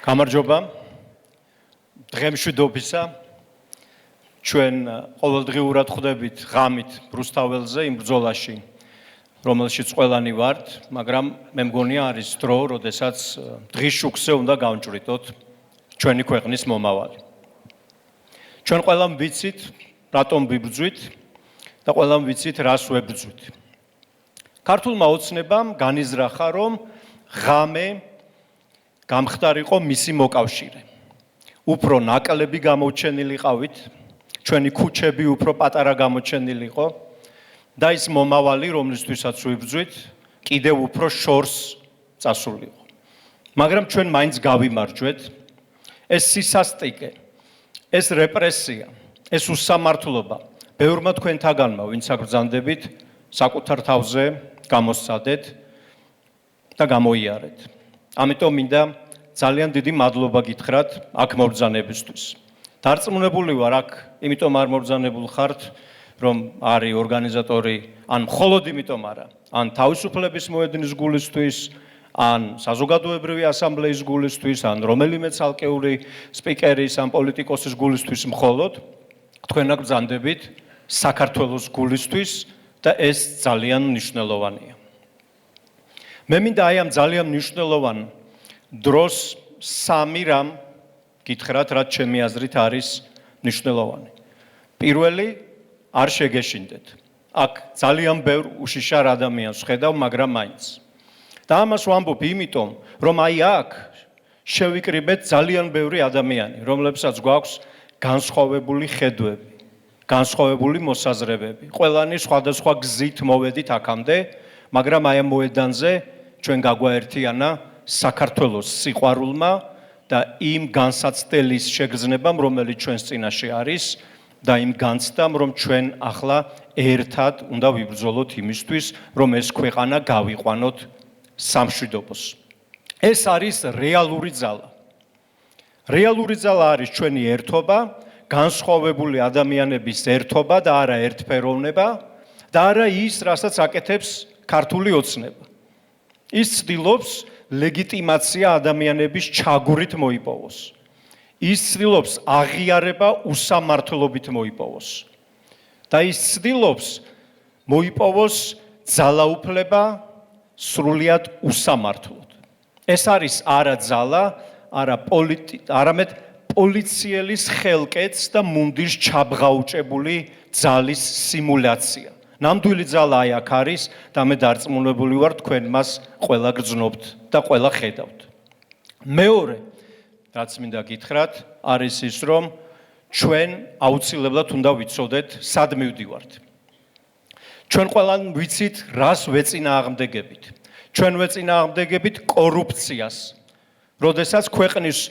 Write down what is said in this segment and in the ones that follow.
გამარჯობა. დღემშვიდობისა ჩვენ ყოველდღიურად ხვდებით ღამით რუსთაველზე იმ ბრძოლაში, რომელშიც ყველანი ვართ, მაგრამ მე მგონია არის დრო, როდესაც დღის შუქზე უნდა გავჭრიტოთ ჩვენი ქვეყნის მომავალი. ჩვენ ყველამ ვიცით, რატომ ვიბრძვით და ყველამ ვიცით, რას ვებრძვით. ქართულმა ოცნებამ განიზრახა, რომ ღამე გამხდარიყო მისი მოკავშირე. უფრო ნაკლები გამოჩენილიყავით, ჩვენი ქუჩები უფრო პატარა გამოჩენილიყო და ის მომავალი, რომლისთვისაც ვიბრძვით, კიდევ უფრო შორს წასულიყო. მაგრამ ჩვენ მაინც გავიმარჯვეთ. ეს სისასტიკე, ეს რეპრესია, ეს უსამართლობა ბევრმა თქვენთაგანმა, ვინც აგრძანდებით, საკუთარ თავზე გამოსცადეთ და გამოიარეთ. ამიტომ მინდა ძალიან დიდი მადლობა გითხრათ აქ მობრძანებისთვის. დარწმუნებული ვარ აქ, იმიტომ არ მობრძანებულ ხართ, რომ არის ორგანიზატორი, ან მხოლოდ იმიტომ არა, ან თავისუფლების მოედნის გულისთვის, ან საზოგადოებრივი ასამბლეის გულისთვის, ან რომელიმე ცალკეული სპიკერის ან პოლიტიკოსის გულისთვის მხოლოდ, თქვენ აქ ბრძანდებით საქართველოს გულისთვის და ეს ძალიან მნიშვნელოვანია. მე მინდა აი ამ ძალიან მნიშვნელოვან დროს სამი რამ გითხრათ, რაც ჩემი აზრით არის მნიშვნელოვანი. პირველი, არ შეგეშინდეთ. აქ ძალიან ბევრ უშიშარ ადამიანს ხედავ, მაგრამ მაინც. და ამას ვამბობ იმიტომ, რომ აი აქ შევიკრიბეთ ძალიან ბევრი ადამიანი, რომლებსაც გვაქვს განსხვავებული ხედვები, განსხვავებული მოსაზრებები. ყველანი სხვადასხვა გზით მოვედით აქამდე, მაგრამ აი ამ მოედანზე ჩვენ გაგვაერთიანა საქართველოს სიყვარულმა და იმ განსაცდელის შეგრძნებამ, რომელიც ჩვენს წინაშე არის და იმ განცდამ, რომ ჩვენ ახლა ერთად უნდა ვიბრძოლოთ იმისთვის, რომ ეს ქვეყანა გავიყვანოთ სამშვიდობოს. ეს არის რეალური ძალა. რეალური ძალა არის ჩვენი ერთობა, განსხვავებული ადამიანების ერთობა და არა ერთფეროვნება და არა ის, რასაც აკეთებს ქართული ოცნება. ის ცდილობს ლეგიტიმაცია ადამიანების ჩაგვრით მოიპოვოს. ის ცდილობს აღიარება უსამართლობით მოიპოვოს. და ის ცდილობს მოიპოვოს ძალაუფლება სრულიად უსამართლოდ. ეს არის არა ძალა, არამედ პოლიციელის ხელკეთს და მუნდირს ჩაბღაუჭებული ძალის სიმულაცია. ნამდვილი ძალა აი აქ არის და მე დარწმუნებული ვარ, თქვენ მას ყველა გრძნობთ და ყველა ხედავთ. მეორე, რაც მინდა გითხრათ, არის ის, რომ ჩვენ აუცილებლად უნდა ვიცოდეთ, სად მივდივართ. ჩვენ ყველანი ვიცით, რას ვეწინააღმდეგებით. ჩვენ ვეწინააღმდეგებით კორუფციას. როდესაც ქვეყნის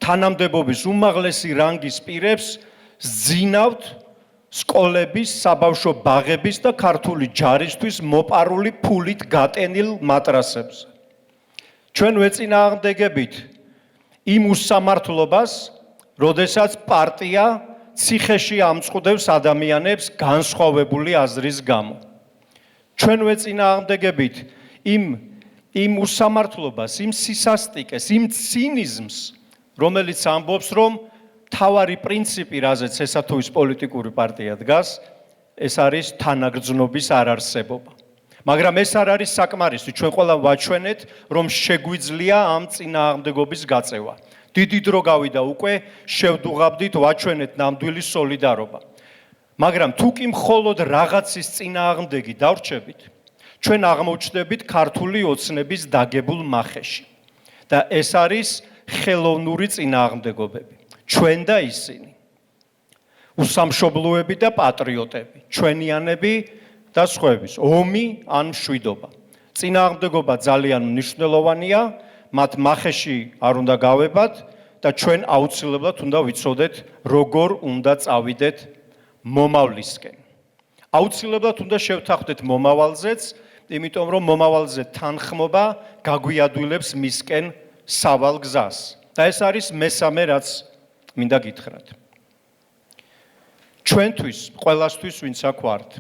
თანამდებობის უმაღლესი რანგის პირებს ზძინავთ სკოლების, საბავშვო ბაღების და ქართული ჯარისთვის მოპარული ფულით გატენილ მატრასებზე. ჩვენ ვეწინააღმდეგებით იმ უსამართლობას, როდესაც პარტია ციხეში ამწყდევს ადამიანებს განსხვავებული აზრის გამო. ჩვენ ვეწინააღმდეგებით იმ უსამართლობას, იმ სისასტიკეს, იმ ცინიზმს, რომელიც ამბობს, რომ თავარი პრინციპი, რაზეც ესა თუ ის პოლიტიკური პარტია დგას, ეს არის თანაგრძნობის არარსებობა. მაგრამ ეს არ არის საკმარისი, ჩვენ ყველა ვაჩვენეთ, რომ შეგვიძლია ამ წინააღმდეგობის გაწევა. დიდი დრო გავიდა უკვე, შევდუღაბდით, ვაჩვენეთ ნამდვილი სოლიდარობა. მაგრამ თუ კი მხოლოდ რაღაცის წინააღმდეგი დავრჩებით, ჩვენ აღმოჩნდებით ქართული ოცნების დაგებულ მახეში. და ეს არის ხელოვნური წინააღმდეგობები. ჩვენ და ისინი. უსამშობლოები და პატრიოტები, ჩვენიანები და სხვების, ომი ან მშვიდობა. წინააღმდეგობა ძალიან მნიშვნელოვანია, მათ მახეში არ უნდა გავებათ და ჩვენ აუცილებლად უნდა ვიცოდეთ, როგორ უნდა წავიდეთ მომავლისკენ. აუცილებლად უნდა შევთანხმდეთ მომავალზეც, იმიტომ რომ მომავალზე თანხმობა გაგვიადვილებს მისკენ სავალ გზას. და ეს არის მესამე, რაც მინდა გითხრათ. ჩვენთვის, ყველასთვის, ვინც აქ ვართ,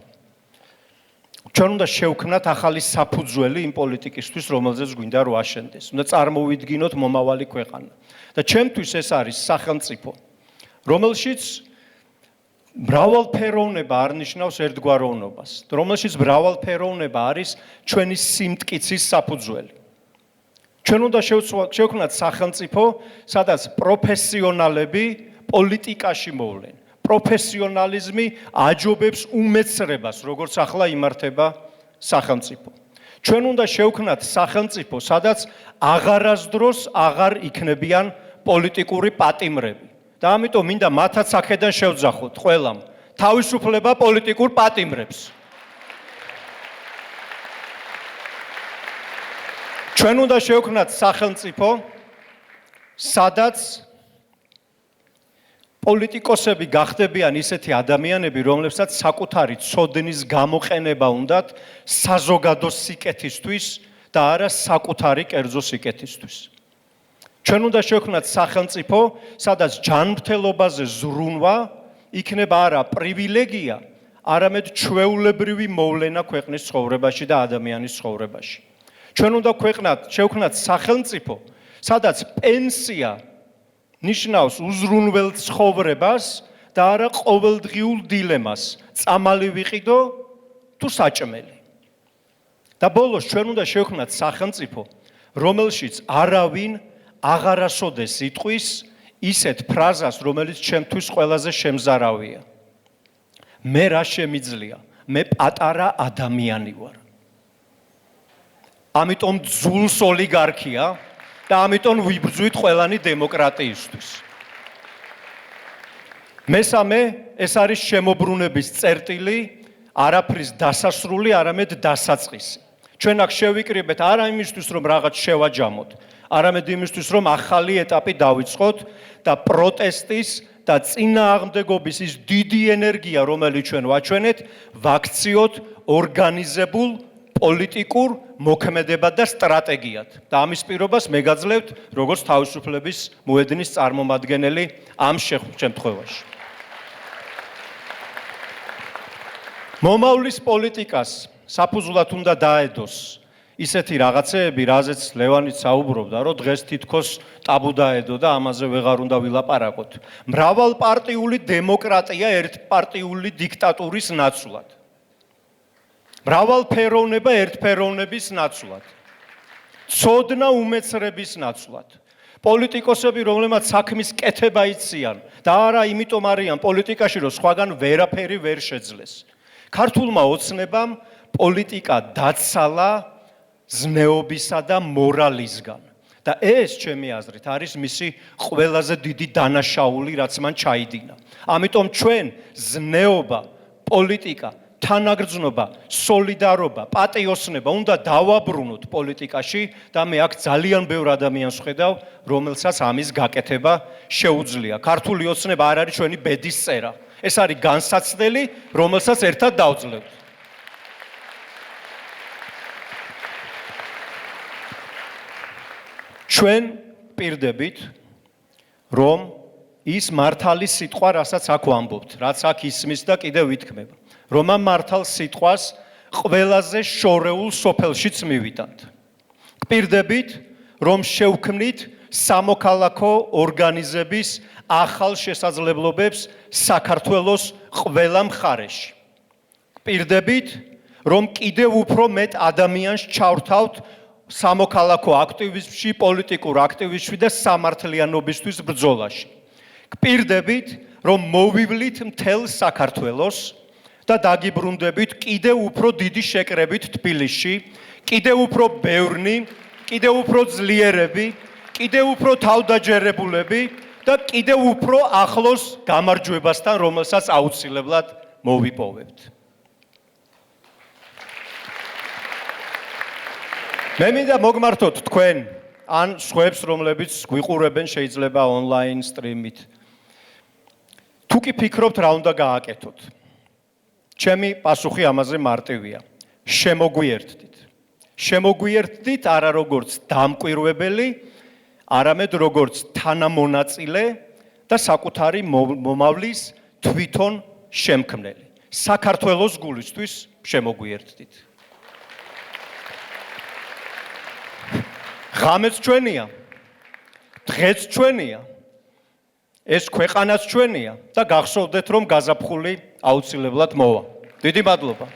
ჩვენ უნდა შევქმნათ ახალი საფუძველი იმ პოლიტიკისთვის, რომელზეც გვინდა რომ აშენდეს. უნდა წარმოვიდგინოთ მომავალი ქვეყანა. და ჩემთვის ეს არის სახელმწიფო, რომელშიც მრავალფეროვნება არ ნიშნავს ერთგვაროვნებას, რომელშიც მრავალფეროვნება არის ჩვენი სიმტკიცის საფუძველი. ჩვენ უნდა შევქმნათ სახელმწიფო, სადაც პროფესიონალები პოლიტიკაში მოვლენ. პროფესიონალიზმი აჯობებს უმეცრებას, როგორც ახლა იმართება სახელმწიფო. ჩვენ უნდა შევქმნათ სახელმწიფო, სადაც აღარასდროს აღარ იქნებიან პოლიტიკური პატიმრები. და ამიტომ მინდა მათაც აქედან შევძახოთ ყველამ თავისუფლება პოლიტიკურ პატიმრებს. ჩვენ უნდა შევქმნათ სახელმწიფო, სადაც პოლიტიკოსები გახდებიან ისეთი ადამიანები, რომლებსაც საკუთარი ცოდნის გამოყენება უნდათ საზოგადო სიკეთისთვის და არა საკუთარი კერძო სიკეთისთვის. ჩვენ უნდა შევქმნათ სახელმწიფო, სადაც ჯანმრთელობაზე ზრუნვა იქნება არა პრივილეგია, არამედ ჩვეულებრივი მოვლენა ქვეყნის ცხოვრებაში და ადამიანის ცხოვრებაში. ჩვენ უნდა შევქმნათ სახელმწიფო, სადაც პენსია ნიშნავს უზრუნველ ცხოვრებას და არა ყოველდღიურ დილემას, წამალი ვიყიდო თუ საჭმელი. და ბოლოს ჩვენ უნდა შევქმნათ სახელმწიფო, რომელშიც არავინ აღარასოდეს იტყვის ისეთ ფრაზას, რომელიც ჩემთვის ყველაზე შემზარავია. მე რა შემიძლია? მე პატარა ადამიანი ვარ. ამიტომ ძულს ოლიგარქია და ამიტომ ვიბრძვით ყველანი დემოკრატიისთვის. მესამე, ეს არის შემოbrunების წერტილი, არაფრის დასასრული, არამედ დასაწყისი. ჩვენ აქ შევიკრიბეთ არა იმისთვის, რომ რაღაც შევაჯამოთ, არამედ იმისთვის, რომ ახალი ეტაპი დავიწყოთ და პროტესტის და წინააღმდეგობის ის დიდი ენერგია, რომელიც ჩვენ ვაჩვენეთ, ვაქციოთ ორგანიზებულ პოლიტიკურ მოქმედებად და სტრატეგიად. და ამის პირობას მე გაძლევთ, როგორც თავისუფლების მოედნის წარმომადგენელი ამ შემთხვევაში. მომავლის პოლიტიკას საფუძვლად უნდა დაედოს ისეთი რაღაცეები, რაზეც ლევანიც საუბრობდა, რომ დღეს თითქოს ტაბუ დაედო და ამაზე ვეღარ უნდა ვილაპარაკოთ. მრავალპარტიული დემოკრატია ერთპარტიული დიქტატურის ნაცვლად. მრავალფეროვნება ერთფეროვნების ნაცვლად. ცოდნა უმეცრების ნაცვლად. პოლიტიკოსები, რომლებმაც საქმის კეთება იციან და არა იმიტომ არიან პოლიტიკაში, რომ სხვაგან ვერაფერი ვერ შეძლეს. ქართულმა ოცნებამ პოლიტიკა დაცალა ზნეობისა და მორალისგან. და ეს, ჩემი აზრით, არის მისი ყველაზე დიდი დანაშაული, რაც მან ჩაიდინა. ამიტომ ჩვენ ზნეობა, პოლიტიკა, თანაგრძნობა, სოლიდარობა, პატიოსნება უნდა დავაბრუნოთ პოლიტიკაში და მე აქ ძალიან ბევრ ადამიანს ხედავ, რომელსაც ამის გაკეთება შეუძლია. ქართული ოცნება არ არის ჩვენი ბედის წერა. ეს არის განსაცდელი, რომელსაც ერთად დავძლევთ. ჩვენ პირდებით, რომ ის მართალი სიტყვა, რასაც აქ ვამბობთ, რაც აქ ისმის და კიდევ ვითქმება, რომ ამ მართალ სიტყვას ყველაზე შორეულ სოფელშიც მივიტანთ. პირდებით, რომ შევქმნით სამოქალაქო ორგანიზების ახალ შესაძლებლობებს საქართველოს ყველა მხარეში. პირდებით, რომ კიდევ უფრო მეტ ადამიანს ჩავრთავთ სამოქალაქო აქტივიზმში, პოლიტიკურ აქტივიზმში და სამართლიანობისთვის ბრძოლაში. პირდებით, რომ მოვივლით მთელ საქართველოს და დაგიბრუნდებით კიდევ უფრო დიდი შეკრებით თბილისში, კიდევ უფრო ბევრნი, კიდევ უფრო ძლიერები, კიდევ უფრო თავდაჯერებულები და კიდევ უფრო ახლოს გამარჯვებასთან, რომელსაც აუცილებლად მოვიპოვებთ. მე მინდა მოგმართოთ თქვენ ან სხვებს, რომლებიც გვიყურებენ შეიძლება ონლაინ სტრიმით. თუ კი ფიქრობთ რა უნდა გააკეთოთ. ჩემი პასუხი ამაზე მარტივია. შემოგვიერთდით. შემოგვიერთდით არა როგორც დამკვირვებელი, არამედ როგორც თანამონაწილე და საკუთარი მომავლის თვითონ შემქმნელი. საქართველოს გულისთვის შემოგვიერთდით. ღამეც ჩვენია, დღეც ჩვენია, ეს ქვეყანაც ჩვენია და გახსოვდეთ, რომ გაზაფხული აუცილებლად მოვა. დიდი მადლობა.